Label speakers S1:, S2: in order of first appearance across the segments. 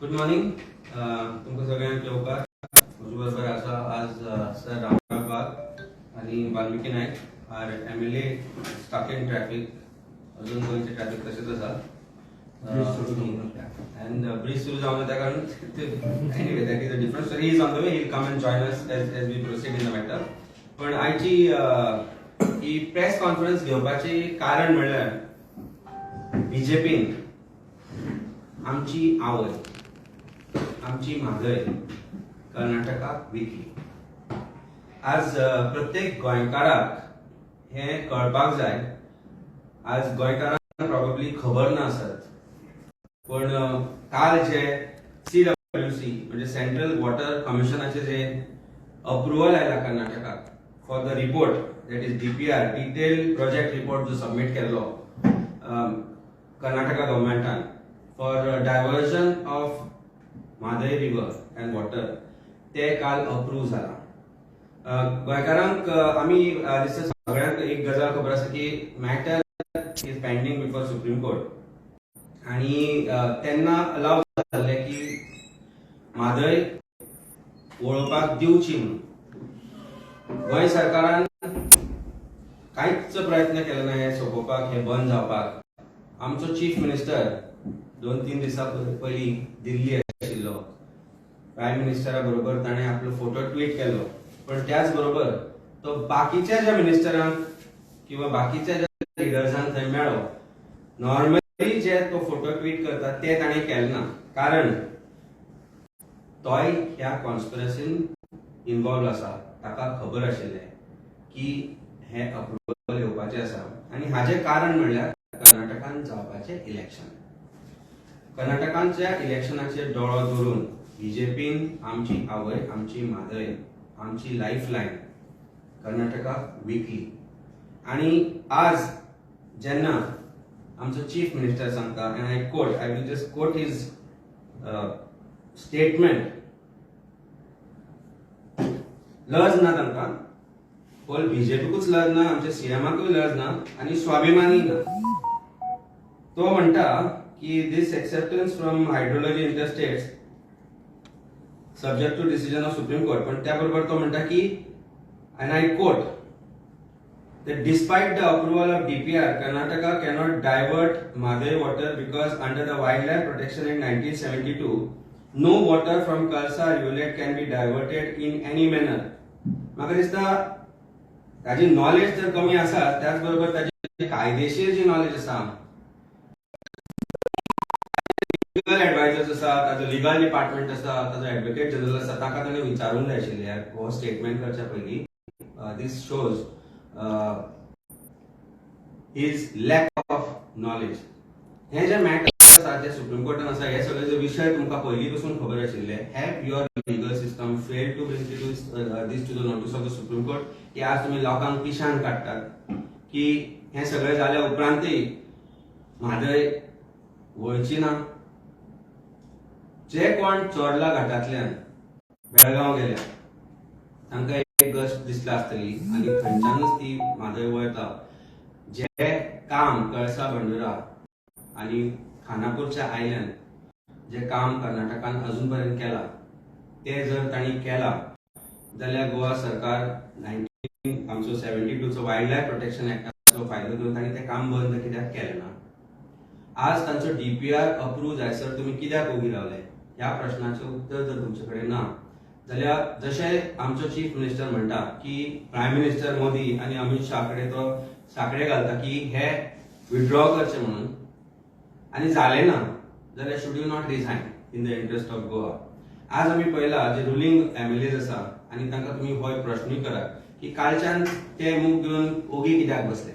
S1: Good morning तुमकां सगळ्यांक येवकार म्हजे बरोबर आसा आज सर रामनाथ बाग आनी Valmiki Naik are MLA stuck in traffic. अजून गोंयचें ट्रॅफिक तशेंच आसा and ब्रिज सुरू जावन त्या कारण anyway that is a different story. He is on the way. He will come and join us as we proceed in the matter. पण आयची ही प्रेस कॉन्फरन्स घेवपाचे कारण म्हणल्यार बीजेपीन आमची आवय आमची म्हादय कर्नाटकाक विकली. आज प्रत्येक गोंयकाराक हे कळपाक जाय. आज गोंयकारांक प्रॉब्ली खबर ना आसत पण काल जे CWC म्हणजे सेंट्रल वॉटर कमिशनाचे जे अप्रुवल आयला कर्नाटकाक for the report that is DPR detail project report जो सबमिट केल्लो कर्नाटका गव्हर्मेंटान for diversion of Mhadei river and water ते काल अप्रूव जाला. गोंयकारांक आमी दिसता सगळ्यांक एक गजाल खबर आसा की matter is pending before supreme court आणि तेन्ना अलाव जाल्ले की म्हादय वळोवपाक दिवची म्हणून. गोंय सरकारान कांयच प्रयत्न केलो ना हे सोंपोवपाक, हे बंद जावपाक. आमचो चीफ मिनिस्टर 2-3 दिसां पयलीं दिल्ली आशिल्लो. प्रायम मिनिस्टरा बरोबर ताणें आपलो फोटो ट्वीट केल्लो. पण त्याच बरोबर तो बाकीच्या ज्या मिनिस्टरांक किंवा बाकीच्या ज्या लिडर्सांक थंय मेळ्ळो नॉर्मली जे तो फोटो ट्वीट करता ते ताणें केलें ना. कारण तोय ह्या कॉन्स्पिरसीन इन्वॉल्व आसा. ताका खबर आशिल्लें की हे अप्रुवल येवपाचें आसा आनी हाजें कारण म्हणल्यार कर्नाटकान जावपाचें इलेक्शन. कर्नाटकांच्या इलेक्शनाचेर दोळो दवरून बीजेपीन आमची आवय आमची म्हादय आमची लायफलायन कर्नाटकाक विकली. आणि आज जेन्ना आमचो चीफ मिनिस्टर सांगता and I will just quote his statement. लज ना तांकां, होल बीजेपीकूच लज ना, आमच्या CMाकूय लज ना आणि स्वाभिमानी ना. तो म्हणटा की this exception from hydrology interstates subject to decision of Supreme Court. पण त्याबरोबर तो म्हणटा की and I quote that despite the approval of DPR, Karnataka cannot divert Madai water because under the Wildlife Protection Act 1972, no water from Kalsa rivulet can be diverted in any manner. म्हाका दिसता ताजी knowledge जर कमी आसा त्याच बरोबर ताजी कायदेशीर जी नॉलेज आसा, लीगल एडवायजर्स आसा, ताजो लीगल डिपार्टमेंट आसा, ताजो एडवोकेट जनरल आसा, ताका ताणें विचारूंक जाय आशिल्लें हो स्टेटमेंट करच्या पयलीं. This shows his lack of knowledge. हे जे मॅटर आसा जे सुप्रीम कोर्टान आसा हे सगळे जे विषय तुमकां पयलीं पासून खबर आशिल्ले. Have your legal system failed to bring this to the notice of the Supreme Court की आज तुम्ही लोकांक पिशान काडटात की हे सगळे जाल्या उपरांतय म्हादय वळची ना. जे कोण चोरला घाटांतल्यान बेळगांव गेल्या तांकां एक गस्ट दिसला आसतली आणि थंयच्यानच ती म्हादय वळता. जे काम कळसा बंडोरा आणि खानापूरच्या आयल्यान जे काम कर्नाटकान अजून पर्यंत केला ते जर तांणी केला जाल्यार गोवा सरकार 1972 चो वायल्ड लायफ प्रोटेक्शन एक्टाचो फायदो घेवन तांणी तें काम बंद कित्याक केलें ना. आज तांचो DPR अप्रूव जायसर तुमी कित्याक उगी रावले ह्या प्रश्नाचें उत्तर जर तुमचे कडेन ना जाल्यार जशें आमचो चीफ मिनिस्टर म्हणटा की प्रायम मिनिस्टर मोदी आणि अमित शाह कडेन तो साकडे घालता की हे विथड्रॉ करचे म्हणून आणि जालें ना जाल्यार should you not resign in the interest of Goa. आज आमी पळयला जे रुलिंग MLAs आसा आणि तांकां तुमी हो प्रश्नूय करात की कालच्यान ते मूग घेवन ओगी कित्याक बसले.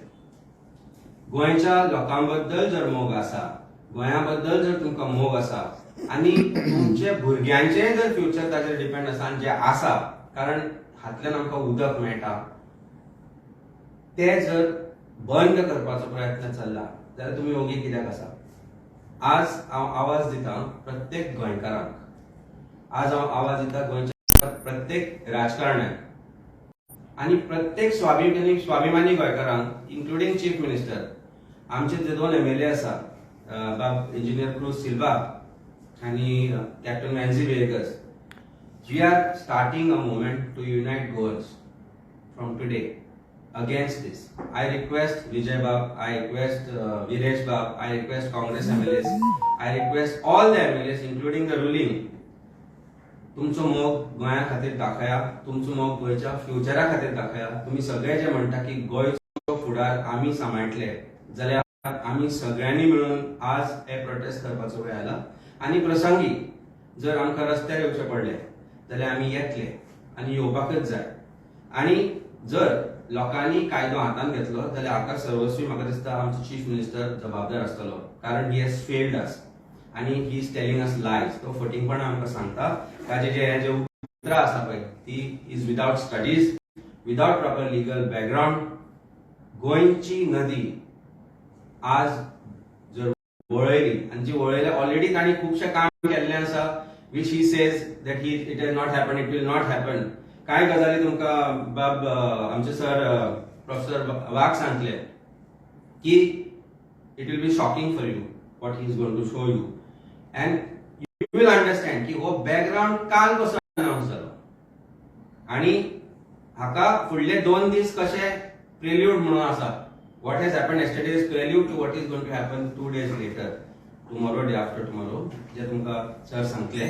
S1: गोंयच्या लोकां बद्दल जर मोग आसा, गोंया बद्दल जर तुमकां मोग आसा आणि तुमचे भुरग्यांचे जर फ्युचर ताचेर डिपेंड आसा जे आसा कारण हातल्यान आमकां उदक मेळटा ते जर बंद करपाचो प्रयत्न चल्ला जाल्यार तुमी ओगी कित्याक आसा. आज हांव आवाज दिता प्रत्येक गोंयकारांक. आज हांव आवाज दिता गोंयच्या प्रत्येक राजकारण्याक आणि प्रत्येक स्वाभिमानी गोंयकारांक इन्क्लुडिंग चीफ मिनिस्टर. आमचे जे 2 MLA आसा इंजिनियर क्रूज सिल्वा आणि Captain Manzi Vegas, we are starting a movement to unite Goans from today against this. I request Vijay Bab, I request Viresh Bab, I request Congress MLAs, I request all the MLAs including the ruling, तुमचो मोग गोंया खातीर दाखया, तुमचो मोग गोंयच्या फ्युचरा खातीर दाखया. तुम्ही सगळे जे म्हणटा की गोंयचो फुडार आमी सांबाळटले जाल्यार आमी सगळ्यांनी मिळून आज हे प्रोटेस्ट करपाचो वेळ आयला. आणि प्रसंगी जर आमकां रस्त्यार येवचें पडलें जाल्यार आमी येतले आनी येवपाकच जाय. आणि जर लोकांनी कायदो हातान घेतलो जाल्यार हाका सर्वस्वी म्हाका दिसता आमचो चीफ मिनिस्टर जबाबदार आसतलो, कारण ही हॅज फेल्ड अस आणि he is telling us lies. तो फटींगपणां आमकां सांगता. ताजे जे उतरां आसा पळय ती is without studies, without proper legal background. गोंयची नदी आज जर वळयली आणि जी वळयल्या ऑलरेडी तांणी खुबशें काम केल्लें आसा, which he says that it has not happened, it will not happen. काय गजाली तुमकां बाब आमचे सर प्रोफेसर वाघ सांगले की it will be shocking for you what he is going to show you, and you will understand की हो background काल कसो अनाउन्स जालो आणि हाका फुडले 2 दीस कशे प्रेल्यूड म्हणून आसा. what has happened yesterday is prelude to what is going to happen 2 days later, tomorrow, day after tomorrow, जे तुमकां सर सांगले.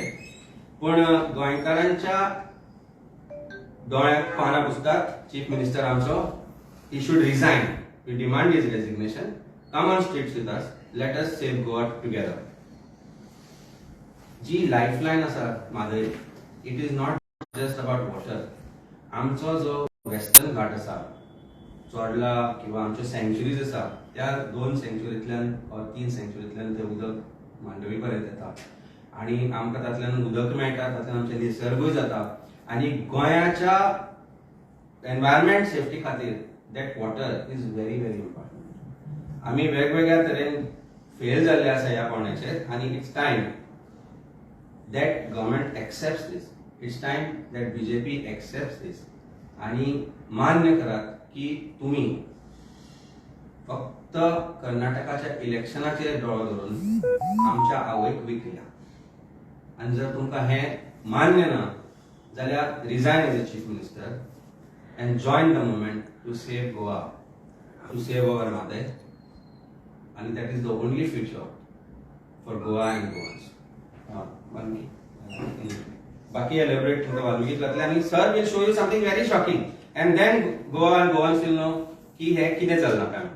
S1: पण गोंयकारांच्या दोळ्याक पानां पुसतात चीफ मिनिस्टर आमचो. he should resign. we demand his resignation. come on streets with us, let us save Goa together. G lifeline आसा मादय, it is not just about water. आमचो जो वेस्टर्न घाट आसा चोडला किंवा आमच्यो सँक्चुरीज आसा त्या 2 सँक्चुरींतल्यान वा 3 सँक्चुरींतल्यान ते उदक मांडवी पर्यंत येता आणि आमकां तातल्यान उदक मेळटा, तातल्यान आमचे निसर्गूय जाता. आणि गोंयाच्या एनवायरमेंट सेफ्टी खातीर that water is very very important. आमी वेगवेगळ्या तरेन फेल जाल्ले आसा ह्या पावण्याचेर आणि it's time that government accepts this. It's time that BJP accepts this आणि मान्य करात की तुम्ही फक्त कर्नाटकाच्या इलेक्शनाचेर दोळो धरून आमच्या आवयक विकल्या. आणि जर तुमकां हे मान्य ना जाल्यार resign as a chief minister and join the movement to save Goa, to save our mother, and that is the only future for Goa and Goans. Baki elaborate to the Valmiki Katlani. Sir will show you something very shocking, and then Goa and Goans will know ki hai kine chalna काम.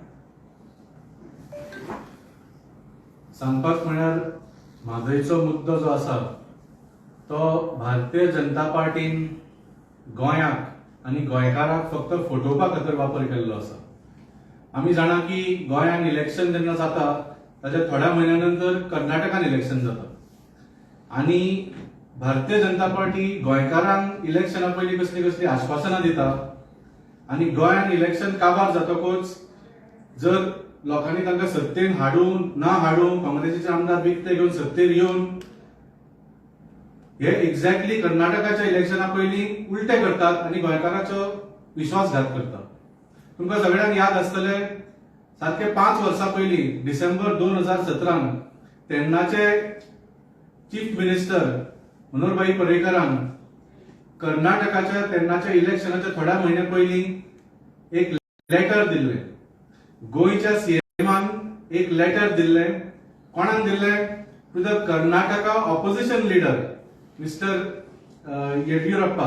S2: सांगपाक म्हळ्यार म्हादयचो मुद्दो जो आसा तो भारतीय जनता पार्टीन गोंयाक आणि गोंयकारांक फक्त फोटोवपा खातीर वापर केल्लो आसा. आमी जाणा की गोंयान इलेक्शन जेन्ना जाता ताच्या थोड्या म्हयन्या नंतर कर्नाटकान इलेक्शन जाता आणि भारतीय जनता पार्टी गोंयकारांक इलेक्शना पयलीं कसली कसली आश्वासनां दिता आणि गोंयान इलेक्शन काबार जातकूच जर लोकांनी तांकां सत्तेन हाडून ना हाडून काँग्रेसीचे आमदार विकते घेवन सत्तेर येवन हे एक्झॅक्टली कर्नाटकाच्या इलेक्शना पयलीं उलटे करतात आणि गोंयकारांचो विश्वासघात करतात. तुमकां सगळ्यांक याद आसतलें सारखे 5 वर्सां पयलीं डिसेंबर 2017 तेन्नाचे चीफ मिनिस्टर मनोहरभाई पर्रीकरान कर्नाटकाच्या तेन्नाच्या इलेक्शनाच्या थोड्या म्हयने पयलीं एक लेटर दिल्लें. गोंयच्या सीएमान एक लेटर दिल्लें. कोणाक दिल्लें? To the Karnataka opposition leader Mr. Yediyurappa,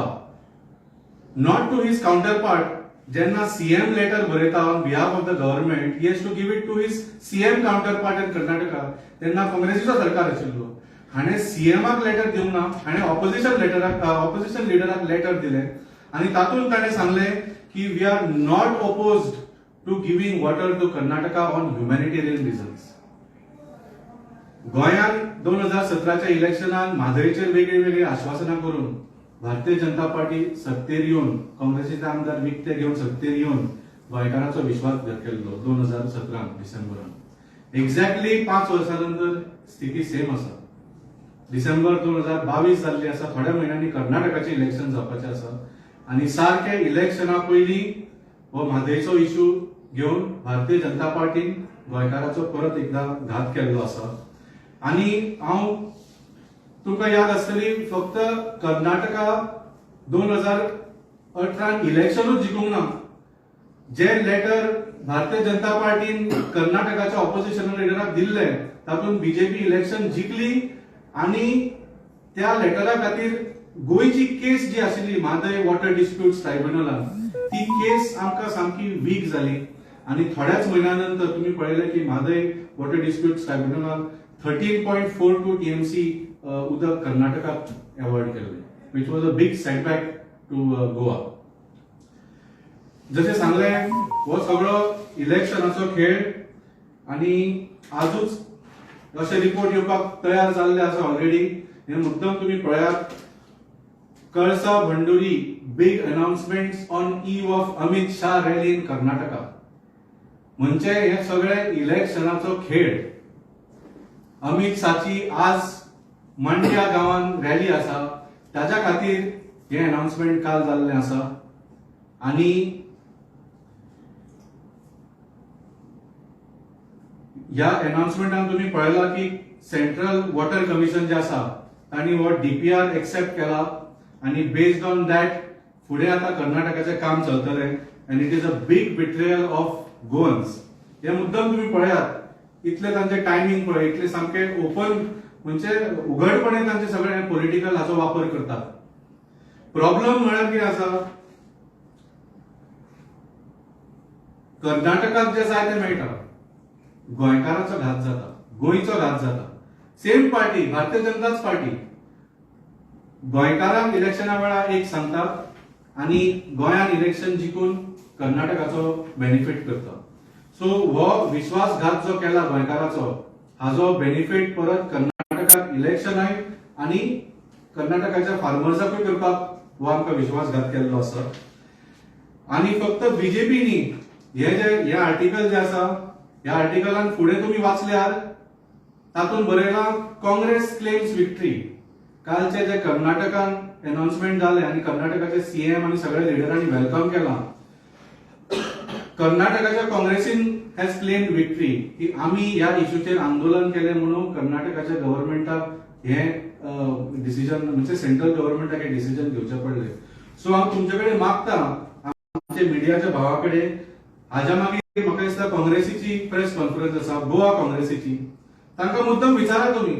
S2: not to his counterpart. Jenna CM letter बरयता on behalf of the government, he has to give it to his CM counterpart in Karnataka. तेन्ना काँग्रेसीचो सरकार आशिल्लो. हाणें सीएमाक लेटर दिवंक ना, हाणें ऑपोजिशन लिडराक लेटर दिलें आनी तातूंत ताणें सांगलें की we are not opposed to giving water to Karnataka on humanitarian reasons. गोंयान 2017च्या इलेक्शनात म्हादयचेर वेगळी वेगळी आश्वासनां करून भारतीय जनता पार्टी सत्तेर येवन काँग्रेसीचे आमदार विकते घेवन सत्तेर येवन गोंयकारांचो विश्वास केल्लो 2017 डिसेंबरान. एक्झॅक्टली 5 वर्सां नंतर स्थिती सेम आसा. डिसेंबर 2022 जाल्ली आसा. थोड्या म्हयन्यांनी कर्नाटकाचें इलेक्शन जावपाचें आसा आनी सारखे इलेक्शना पयलीं हो म्हादयचो इश्यू घेवन भारतीय जनता पार्टीन गोंयकारांचो परत एकदा घात केल्लो आसा. आणि हांव तुमकां याद आसतली फक्त कर्नाटका 2018 इलेक्शनूच जिखूंक ना. जे लेटर भारतीय जनता पार्टीन कर्नाटकाच्या ऑपोजिशन लिडराक दिल्ले तातूंत बीजेपी इलेक्शन जिखली आणि त्या लेटरा खातीर गोयची केस जी आशिल्ली म्हादय वॉटर डिस्प्यूट्स ट्रायब्युनलान ती केस आमकां सामकी वीक जाली आणि थोड्याच महिन्यानंतर तुम्ही पळयलें की म्हादय वॉटर डिस्प्यूट्स ट्रायब्युनलान 13.42 टीएमसी उदक कर्नाटकाक अवॉर्ड केल्लें, which was a big setback to Goa. जशें सांगलें हो सगळो इलेक्शनाचो खेळ आणि आजूच अशे रिपोर्ट येवपाक तयार जाल्ले आसा ऑलरेडी. हे मुद्दम तुम्ही पळयात. Kalasa Bhandura big announcements on eve of Amit Shah rally in Karnataka. म्हणजे हे सगळे इलेक्शनाचो खेळ. अमित शाहची आज मांड्या गावान रॅली आसा, त्याच्या खातीर हे अनाउन्समेंट काल जाल्ले आसा. आणि ह्या अनाउन्समेंटान तुम्ही पळयला की सेंट्रल वॉटर कमिशन जे आसा तांणी हो डीपीआर एक्सेप्ट केला आणि बेस्ड ऑन दॅट फुडें आता कर्नाटकाचे काम चलतले and it is a big betrayal of Goans. हे मुद्दम तुम्ही पळयात. इतले तांचे टायमिंग पळय, इतले सामके ओपन म्हणजे उघडपणे तांचे सगळे पॉलिटिकल हाचो वापर करतात. प्रॉब्लेम म्हळ्यार कितें आसा, कर्नाटकाक जे जाय ते मेळटा, गोंयकाराचो घात जाता, गोंयचो घात जाता. सेम पार्टी भारतीय जनताच पार्टी गोंयकारांक इलेक्शना वेळार एक सांगतात आणि गोंयान इलेक्शन जिखून कर्नाटकाचो बेनिफिट करता. सो हो विश्वासघात जो केला गोंयकाराचो हाजो बेनिफिट परत कर्नाटकाक इलेक्शनाय आणि कर्नाटकाच्या फार्मर्साकूय करपाक हो आमकां विश्वासघात केल्लो आसा. आणि फक्त बीजेपीनी हे आर्टिकल जे आसा ह्या आर्टिकलान फुडें तुम्ही वाचल्यार तातूंत बरयलां काँग्रेस क्लेम्स विक्ट्री. कालचे जे कर्नाटकान अनाउन्समेंट जालें आणि कर्नाटकाचे सीएम आणि सगळ्या लिडरांनी वेलकम केला. कर्नाटकाच्या काँग्रेसीन हॅज क्लेम्ड विक्ट्री की आम्ही ह्या इश्यूचेर आंदोलन केलें म्हणून कर्नाटकाच्या गव्हर्नमेंटाक हे डिसिजन म्हणजे सेंट्रल गव्हर्नमेंटाक हे डिसिजन घेवचें पडलें. सो हांव तुमचे कडेन मागता आमचे मिडियाच्या भावा कडेन हाज्या मागीर म्हाका दिसता काँग्रेसीची प्रेस कॉन्फरन्स आसा गोवा काँग्रेसीची, तांकां मुद्दम विचारा तुम्ही.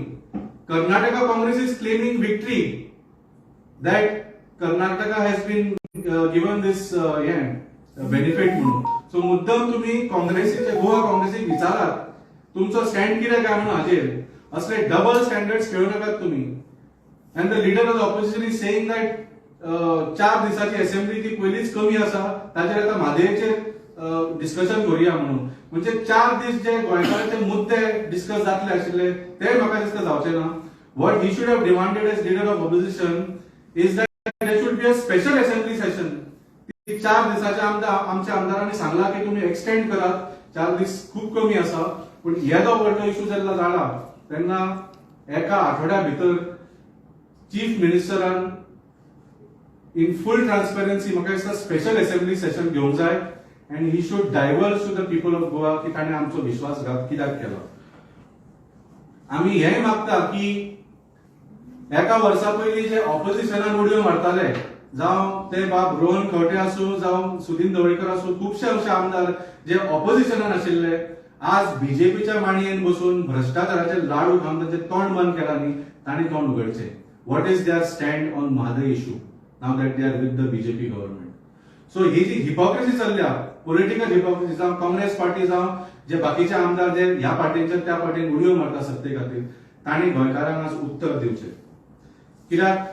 S2: Karnataka Congress is claiming victory that Karnataka has been given this benefit म्हणून. सो मुद्दम तुम्ही काँग्रेसीचे गोवा काँग्रेसीक विचारात तुमचो स्टँड कितें काय म्हणून हाजेर. असले डबल स्टँडर्ड्स खेळू नाकात तुम्ही. And the leader of the opposition is saying that 4 दिसाची असेंब्ली ती पयलीच कमी आसा, ताचेर आता म्हादयेचेर डिस्कशन करूया म्हणून. म्हणजे 4 दीस जे गोंयकारांचे मुद्दे डिस्कस जातले आशिल्ले ते म्हाका दिसता जावचे ना. What he should have demanded as leader of opposition is that there should be a special assembly session. 4 दिसाच्या आमच्या आमदारांनी सांगला की तुम्ही एक्सटेंड करात, 4 दीस खूप कमी आसा. पण येदो व्हडलो इश्यू जेन्ना जाला तेन्ना एका आठवड्या भितर चीफ मिनिस्टरान इन फुल ट्रान्सपेरन्सी म्हाका दिसता स्पेशल असेंब्ली सेशन घेवंक जाय and he should divulge to the people of Goa की ताणे आमचो विश्वासघात कित्याक केलो. आमी हेय मागता की एका वर्सा पयलीं जे ऑपोजिशनान उडयो मारताले, जावं ते बाब रोहन खंवटे आसूं जावं सुदीन ढवळीकर आसूं, खुबशे अशे आमदार जे ऑपोजिशनान आशिल्ले आज बीजेपीच्या माणयेन बसून भ्रष्टाचाराचे लाडू खावन तांचे तोंड बंद केला न्ही, तांणी तोंड उगडचें. What is their stand on Mhadei issue now that they are with the BJP government. So ही जी हिपोक्रेसी चल्ल्या, पॉलिटिकल हिपोक्रेसी, जावं काँग्रेस पार्टी जावं जे बाकीचे आमदार जे ह्या पार्टींचे त्या पार्टीन उडयो मारता सत्ते खातीर, तांणी गोंयकारांक आज उत्तर दिवचें. कित्याक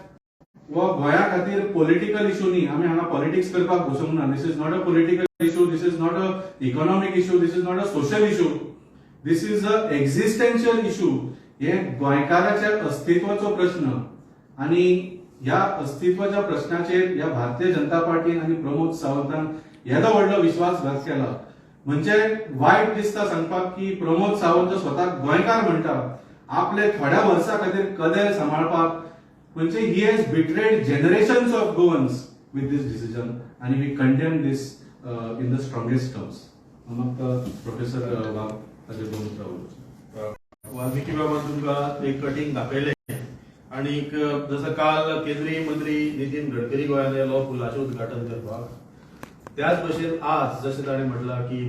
S2: हो गोंया खातीर पॉलिटिकल इश्यू न्ही. आमी हांगा पॉलिटिक्स करपाक बसूंक ना. This is not a political issue, this is not a economic issue, this is not a social issue, this is a existential issue. हे गोंयकाराच्या अस्तित्वाचो प्रश्न आणि ह्या अस्तित्वाच्या प्रश्नाचेर ह्या भारतीय जनता पार्टीन आणि प्रमोद सावंतान येदो व्हडलो विश्वासघात केला. म्हणजे वायट दिसता सांगपाक की प्रमोद सावंत स्वताक गोंयकार म्हणटा, आपले थोड्या वर्सां खातीर कदेल सांबाळपाक. म्हणजे he has betrayed generations of Goans with this decision आणि we condemn this in the strongest terms. मग प्रोफेसर ताचे दोन उतरां.
S3: वाल्मिकी बाबान तुमकां एक कटींग दाखयलें आणि जसं काल केंद्रीय मंत्री नितीन गडकरी गोंयांत येयलो पुलाचें उद्घाटन करपाक, त्याच भशेन आज जशें ताणें म्हटलां की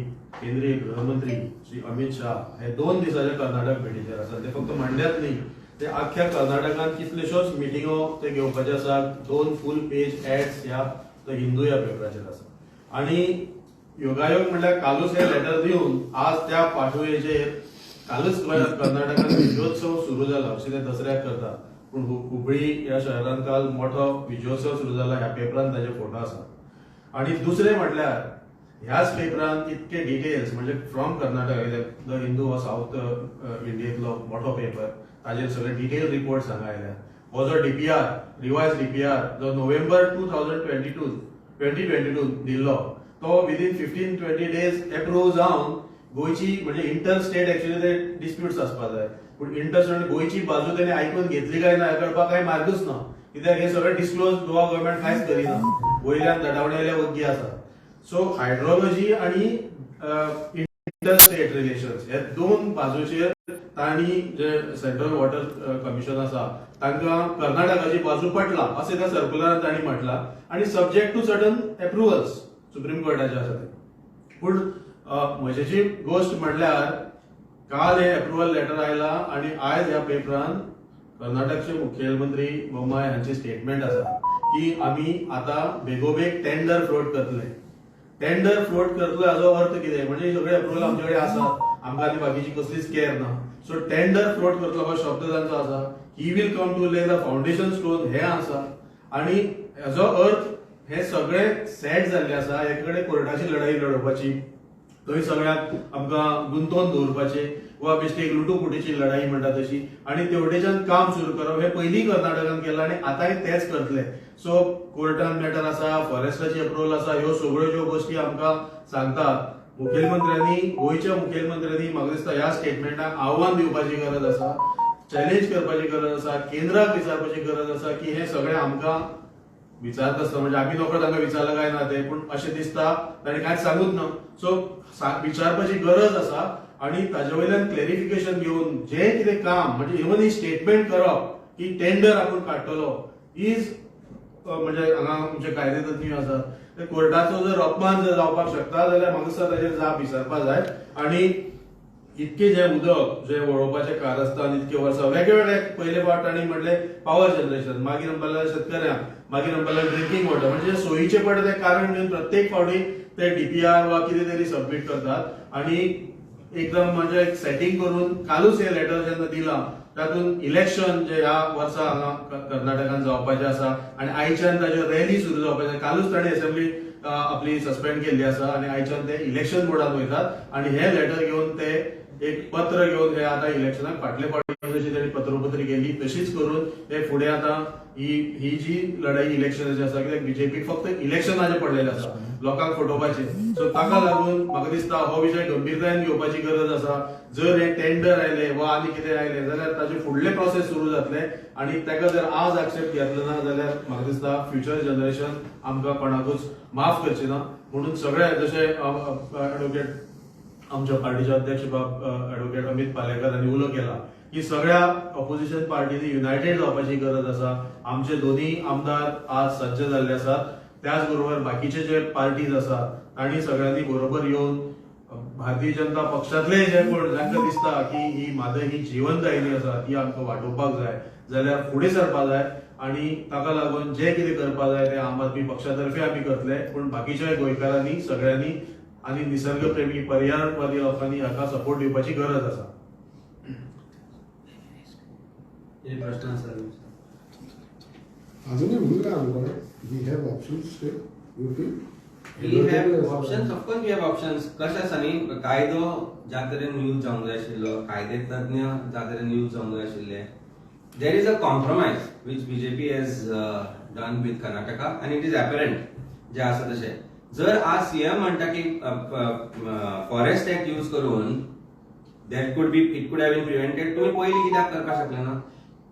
S3: केंद्रीय गृहमंत्री श्री अमित शाह हे 2 दिसांच्या कर्नाटक भेटीचेर आसात. ते फक्त मांड्यात न्ही, ते आख्ख्या कर्नाटकांत कितल्योश्योच मिटिंगो ते घेवपाचे आसात. 2 फूल पेज एड्स ह्या द हिंदू ह्या पेपराचेर आसा. आणि योगायोग म्हणल्यार कालूच हे लेटर दिवन आज त्या पाठोवयेचेर कालच कर्नाटकांत विजयोत्सव सुरू जाला, अशें ते दसऱ्याक करतात. पूण हुबळी ह्या शहरांत काल मोठो विजयोत्सव सुरू जाला. ह्या पेपरांत ताजे फोटो आसा. आणि दुसरे म्हटल्यार ह्याच पेपरांत इतके डिटेल्स म्हणजे फ्रॉम कर्नाटक, द हिंदू हो साऊथ इंडियेंतलो मोठो पेपर, ताजेर सगळे डिटेल रिपोर्ट हांगा आयल्या. हो जो डीपीआर, रिवायज डीपीआर जो नोव्हेंबर 2022 दिल्लो, तो विदिन 15-20 डेज अप्रूव्ह जावन गोंयची म्हणजे इंटर स्टेट एक्चुअली ते डिस्प्युट्स आसपाक जाय, पूण इंटर स्टेट गोंयची बाजू तेणे आयकून घेतली काय ना हे कळपाक कांय मार्गूच ना. कित्याक हे सगळें डिस्क्लोज गोवा गव्हर्नमेंट कांयच करिना. वयल्यान दडावण्याल्या वग्गी आसा. सो हायड्रोलॉजी आणि इंटर स्टेट रिलेशन्स हे 2 बाजूचेर तांणी जे सेंट्रल वॉटर कमिशन आसा तांकां कर्नाटकाची बाजू पटला अशें त्या सर्क्युलरांत तांणी म्हटलां. आणि subject to certain approvals supreme कोर्टाचे आसा ते. पूण मजेची गोष्ट म्हणल्यार काल हे अप्रुव्हल लेटर आयला आणि आयज ह्या पेपरांत कर्नाटकचे मुखेलमंत्री बोम्माय हांचे स्टेटमेंट आसा की आमी आतां बेगोबेग टेंडर फ्लोट करतले. टेंडर फ्लोट करतले हाचो अर्थ कितें म्हणजे सगळे अप्रुव्हल आमचे कडेन आसात, आमकां आनी बाकीची कसलीच केअर ना. सो टेंडर फ्लोट करतलो हो शब्द तांचो आसा. ही वील कम टू ले द फाउंडेशन स्टोन हे आसा. आणि हाचो अर्थ हे सगळे सेट जाल्ले आसा. एक कडेन कोर्टाची लढाई लडोवपाची, थंय सगळ्याक आमकां गुंतोवन दवरपाचे वा बेश्टेक लुटूपुटीची लढाई म्हणटा तशी, आणि तेवटेच्यान काम सुरू करप हे पयलीं कर्नाटकान केलां आणि आतांय तेच करतले. सो कोर्टान मॅटर आसा, फॉरेस्टाची अप्रुव्हल आसा, ह्यो सगळ्यो ज्यो गोष्टी आमकां सांगतात मुखेलमंत्र्यांनी, गोंयच्या मुखेलमंत्र्यांनी म्हाका दिसता ह्या स्टेटमेंटाक आव्हान दिवपाची गरज आसा, चॅलेंज करपाची गरज आसा, केंद्राक विचारपाची गरज आसा की हे सगळें आमकां विचारत आसता. म्हणजे आमी नोकळो तांकां विचारला काय ना ते, पूण अशें दिसता ताणें कांयच सांगूच ना. सो विचारपाची गरज आसा आणि ताजे वयल्यान क्लॅरिफिकेशन घेवन जे कितें काम म्हणजे इवन ही स्टेटमेंट करप की टेंडर आपूण काडटलो इज म्हणजे हांगा आमचे कायदे तज्ञ आसात, ते कोर्टाचो जर अपमान जर जावपाक शकता जाल्यार म्हाका दिसता ताजेर जाप विचारपाक जाय. आणि इतके जे उदक जे वळोवपाचे कारस्थान इतके वर्सां वेगवेगळे पयले फावट तांणी म्हणले पॉवर जनरेशन, मागीर म्हणपाक शेतकऱ्यांक, मागीर म्हणपाक ड्रिंकिंग वॉटर, म्हणजे सोयीचे पडे ते कारण घेवन प्रत्येक फावटी ते डीपीआर वा कितें तरी सबमीट करतात. आणि एकदम म्हणजे एक सेटिंग करून कालूच हे लेटर जेन्ना दिलां तातूंत इलेक्शन जे ह्या वर्सा हांगा कर्नाटकान जावपाचें आसा आणि आयच्यान ताच्यो रॅली सुरू जावपाचे. कालूच ताणें असेंब्ली आपली सस्पेंड केल्ली आसा आणि आयच्यान ते इलेक्शन मोडान वयतात. आणि हे लेटर घेवन ते एक पत्र घेवन हे आता इलेक्शनाक फाटले फावटी जशी ताणी पत्रोपत्री केली तशीच करून ते फुडें आता ही जी लढाई इलेक्शनाची आसा, कित्याक बीजेपी फक्त इलेक्शनाचे पडलेले आसा लोकांक फटोवपाचे. सो ताका लागून म्हाका दिसता हो विशय गंभीरतायेन घेवपाची गरज आसा. जर हे टेंडर आयले वा आनी कितें आयले जाल्यार ताचे फुडले प्रोसेस सुरू जातले आणि ताका जर आज एक्सेप्ट घेतलो ना जाल्यार म्हाका दिसता फ्युचर जनरेशन आमकां कोणाकूच माफ करचे ना. म्हणून सगळे जशे एडवोकेट आमच्या पार्टीचे अध्यक्ष बाब एडवोकेट अमित पालेकर हांणी उलो केला की सगळ्या ऑपोजिशन पार्टीनी युनायटेड जावपाची गरज आसा. आमचे दोन्ही आमदार आज सज्ज जाल्ले आसात, त्याच बरोबर बाकीचे जे पार्टीज आसात तांणी सगळ्यांनी बरोबर येवन भारतीय जनता पक्षातले जे कोण जांकां दिसता की ही म्हादय ही जिवंत आयली आसा ती आमकां वाटोवपाक जाय जाल्यार फुडें सरपाक जाय. आणि ताका लागून जे कितें करपाक जाय ते आम आदमी पक्षातर्फे आमी करतले, पूण बाकीच्या गोंयकारांनी सगळ्यांनी आणि निसर्ग प्रेमी पर्यावरणवादी लोकांनी हाका सपोर्ट दिवपाची गरज आसा.
S1: हे प्रश्न आसा
S4: अजूनही भूमिका आमकडे we have options still up
S1: we have options. Of course we have options. कशें आसा न्ही, कायदो ज्या तरेन यूज जावंक जाय आशिल्लो, कायदे तज्ञ ज्या तरेन यूज जावंक जाय आशिल्ले, there is a compromise which BJP has done with Karnataka and it is apparent जे आसा तशें. जर आज सीएम म्हणटा की फॉरेस्ट एक्ट यूज करून that could be it could have been prevented, तुम्ही पयलीं कित्याक करपाक शकले ना?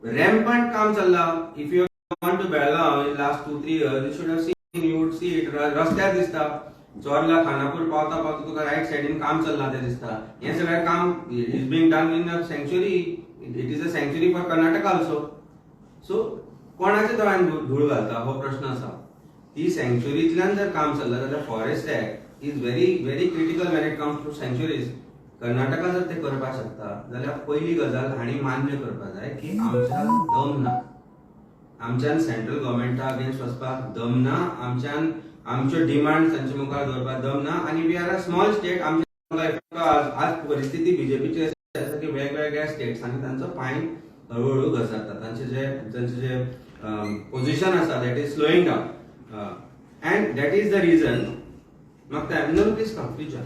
S1: रॅम्पंट काम चल्ला. If you want to Belgaum in last 2-3 years you should have seen, you would see it रस्त्यार दिसता, चोरला खानापूर पावता पावता तुका राईट सायडीन काम चल्ला ते दिसता. हे सगळें काम is being done in a sanctuary. It is a sanctuary for Karnataka also. So कोणाच्या दोळ्यान धूळ घालता हो प्रश्न आसा. ती सँक्च्युरींतल्यान जर काम चल्ला जाल्यार forest act is very very critical when it comes to sanctuaries. Karnataka जर ते करपाक शकता जाल्यार पहिली गजाल हांणी मान्य करपाक जाय की आमच्यान दम ना, आमच्यान सेंट्रल गव्हर्मेंटा अगेन्स्ट वचपाक दम ना, आमच्यान आमच्यो डिमांड तांचे मुखार दवरपाक दम ना. आनी we are a small state. आज परिस्थिती बीजेपीची अशी आसा की वेगवेगळ्या स्टेट्सांनी तांचो पांय हळूहळू घसरता. तांचे जे पोझिशन आसा that is slowing down and that is the reason. म्हाका no, please come, future.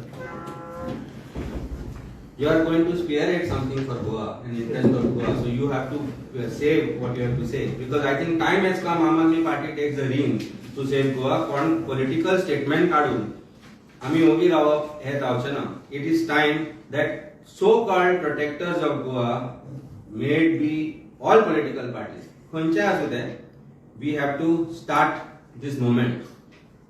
S1: You are going to spearhead something for Goa and interest of Goa, so you have to say what you have to say, because I think time has come. Aam Aadmi Party takes the reign to save Goa. कोण political statement काढून आम्ही उभी रावप हे जावचे ना. It is time that so-called protectors of Goa, may it be all political parties, खंयचे आसूं ते, we have to start this movement.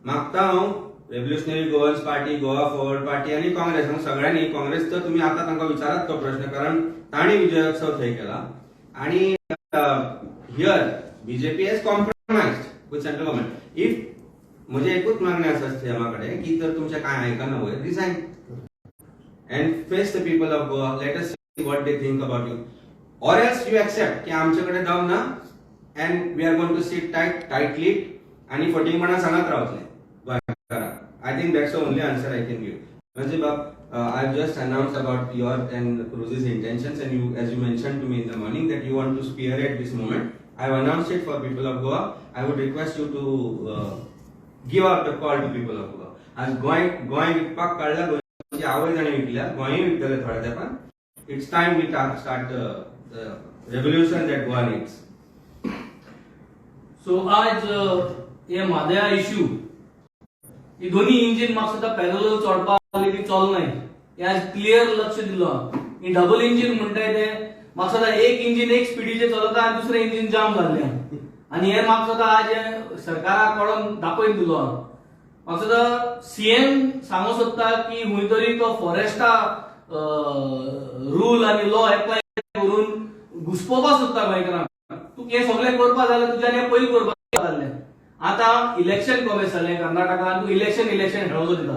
S1: मागता हांव revolutionary Goans party, Goa forward party आणि काँग्रेस सगळ्यांनी, काँग्रेस तर तुम्ही आता तांकां विचारात तो प्रश्न, कारण तांणी विजयोत्सव थंय केला आणि here BJP has compromised with central government. If म्हजे एकूच मागणी आसा सीएमा कडेन की जर तुमचे कांय आयकना वयर, resign and face the people of Goa. Let us see what they think about you, or else you accept की आमचे कडेन दम ना and we are going to sit tightly आणि फटींगपणां सांगत रावतले. I think that's the only answer I can give. Najib, I've just announced about your and Cruz's intentions, and you, as you mentioned to me in the morning, that you want to spearhead this movement. I've announced it for people of Goa. I would request you to give out the call to people of Goa. As Goa विकपाक काडला, गोंयची आवय जाणी विकल्या, गोंय विकतले थोड्या तेंपान. It's time we start the revolution that Goa needs.
S5: So आज हे म्हादया इश्यू ही दोन्ही इंजिन म्हाका सुद्दां पॅरलल चोडपाक लागली ती चलनाय. हे आज क्लियर लक्ष दिलो. ही डबल इंजिन म्हणटाय ते म्हाका सुद्दां एक इंजिन एक स्पिडीचेर चलता आनी दुसरें इंजिन जाम जाल्लें, आनी हे म्हाका सुद्दां आज हे सरकाराक कळोवन दाखोवन दिलो. म्हाका सुद्दां सीएम सांगूंक सोदता की खंय तरी तो फॉरेस्टा रूल आनी लॉ एप्लाय करून घुसपोवपाक सोदता गोंयकारांक. तूं हें सगळें करपा जाल्यार तुज्यान हें पयलीं करपाक जाल्लें. आता इलेक्शन कमी जालें कर्नाटकांत, तूं इलेक्शन खेळोंक दिता.